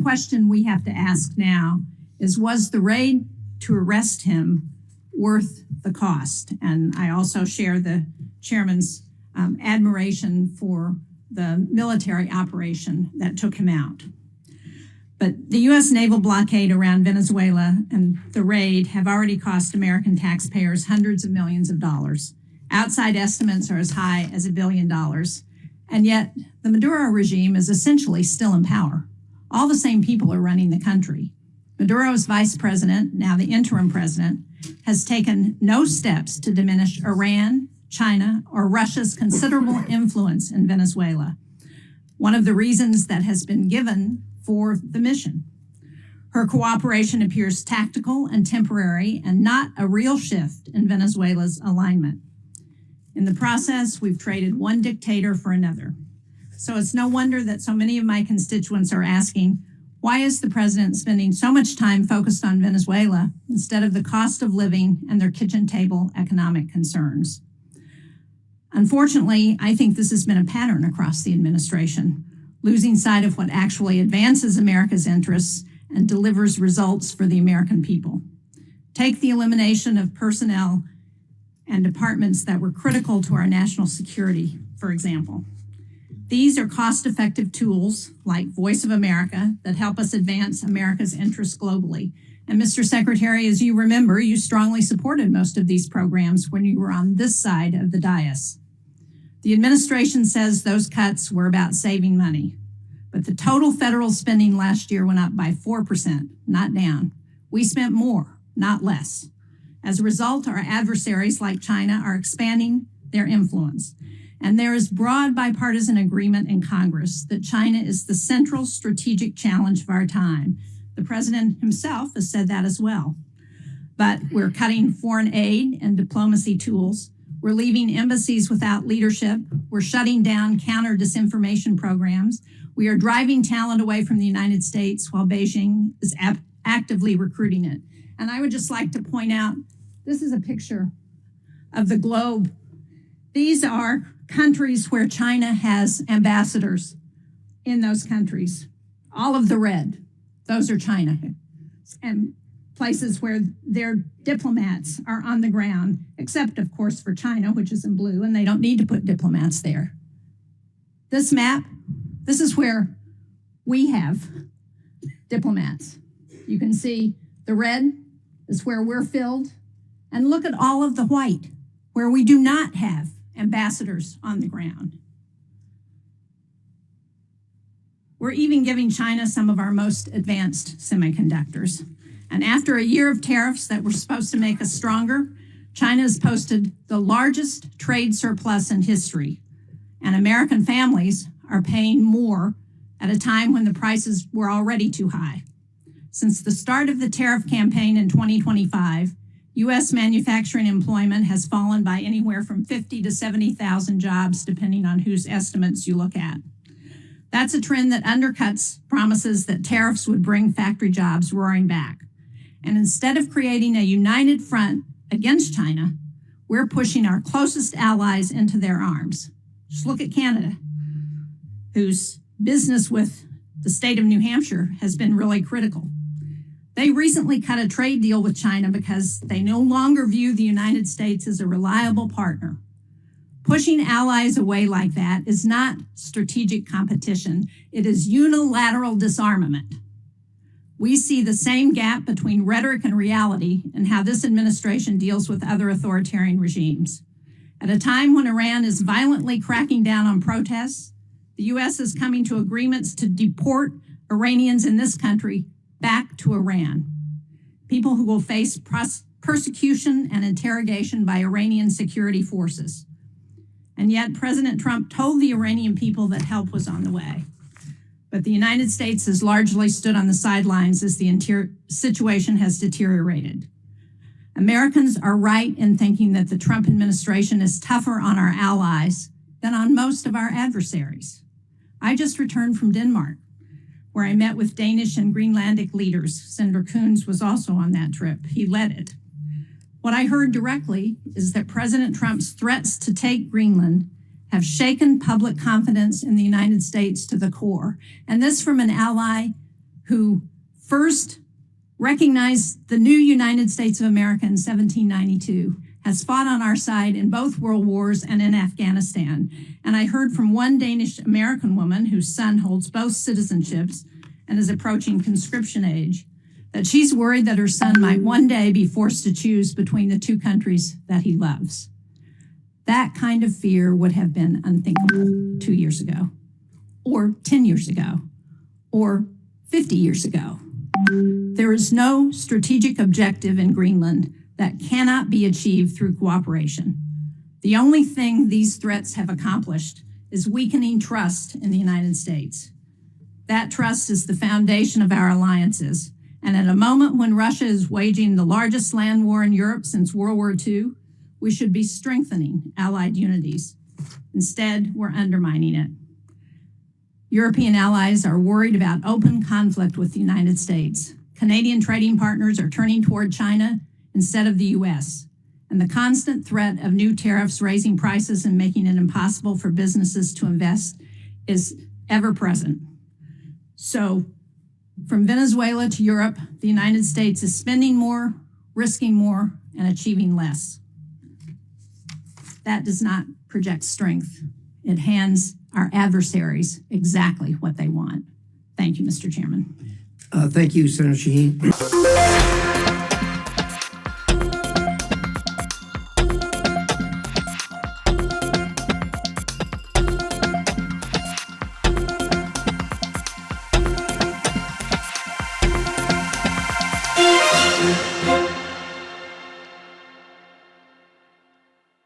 question we have to ask now is, was the raid to arrest him worth the cost? And I also share the chairman's admiration for the military operation that took him out. But the U.S. naval blockade around Venezuela and the raid have already cost American taxpayers hundreds of millions of dollars. Outside estimates are as high as $1 billion. And yet the Maduro regime is essentially still in power. All the same people are running the country. Maduro's vice president, now the interim president, has taken no steps to diminish Iran, China, or Russia's considerable influence in Venezuela. One of the reasons that has been given for the mission. Her cooperation appears tactical and temporary and not a real shift in Venezuela's alignment. In the process, we've traded one dictator for another. So it's no wonder that so many of my constituents are asking, why is the president spending so much time focused on Venezuela instead of the cost of living and their kitchen table economic concerns? Unfortunately, I think this has been a pattern across the administration, losing sight of what actually advances America's interests and delivers results for the American people. Take the elimination of personnel and departments that were critical to our national security, for example. These are cost-effective tools like Voice of America that help us advance America's interests globally. And Mr. Secretary, as you remember, you strongly supported most of these programs when you were on this side of the dais. The administration says those cuts were about saving money, but the total federal spending last year went up by 4%, not down. We spent more, not less. As a result, our adversaries like China are expanding their influence. And there is broad bipartisan agreement in Congress that China is the central strategic challenge of our time. The president himself has said that as well. But we're cutting foreign aid and diplomacy tools. We're leaving embassies without leadership. We're shutting down counter-disinformation programs. We are driving talent away from the United States while Beijing is actively recruiting it. And I would just like to point out, this is a picture of the globe. These are countries where China has ambassadors in those countries. All of the red, those are China. And places where their diplomats are on the ground, except of course for China, which is in blue, and they don't need to put diplomats there. This map, this is where we have diplomats. You can see the red is where we're filled, and look at all of the white, where we do not have ambassadors on the ground. We're even giving China some of our most advanced semiconductors. And after a year of tariffs that were supposed to make us stronger, China has posted the largest trade surplus in history. And American families are paying more at a time when the prices were already too high. Since the start of the tariff campaign in 2025, U.S. manufacturing employment has fallen by anywhere from 50 to 70,000 jobs, depending on whose estimates you look at. That's a trend that undercuts promises that tariffs would bring factory jobs roaring back. And instead of creating a united front against China, we're pushing our closest allies into their arms. Just look at Canada, whose business with the state of New Hampshire has been really critical. They recently cut a trade deal with China because they no longer view the United States as a reliable partner. Pushing allies away like that is not strategic competition. It is unilateral disarmament. We see the same gap between rhetoric and reality in how this administration deals with other authoritarian regimes. At a time when Iran is violently cracking down on protests, the U.S. is coming to agreements to deport Iranians in this country back to Iran, people who will face persecution and interrogation by Iranian security forces. And yet President Trump told the Iranian people that help was on the way. But the United States has largely stood on the sidelines as the situation has deteriorated. Americans are right in thinking that the Trump administration is tougher on our allies than on most of our adversaries. I just returned from Denmark, where I met with Danish and Greenlandic leaders. Senator Coons was also on that trip. He led it. What I heard directly is that President Trump's threats to take Greenland have shaken public confidence in the United States to the core. And this from an ally who first recognized the new United States of America in 1792, has fought on our side in both world wars and in Afghanistan. And I heard from one Danish American woman whose son holds both citizenships and is approaching conscription age, that she's worried that her son might one day be forced to choose between the two countries that he loves. That kind of fear would have been unthinkable 2 years ago, or 10 years ago, or 50 years ago. There is no strategic objective in Greenland that cannot be achieved through cooperation. The only thing these threats have accomplished is weakening trust in the United States. That trust is the foundation of our alliances. And at a moment when Russia is waging the largest land war in Europe since World War II, we should be strengthening allied unities. Instead, we're undermining it. European allies are worried about open conflict with the United States. Canadian trading partners are turning toward China instead of the US. And the constant threat of new tariffs raising prices and making it impossible for businesses to invest is ever present. So from Venezuela to Europe, the United States is spending more, risking more, and achieving less. That does not project strength. It hands our adversaries exactly what they want. Thank you, Mr. Chairman. Thank you, Senator Shaheen.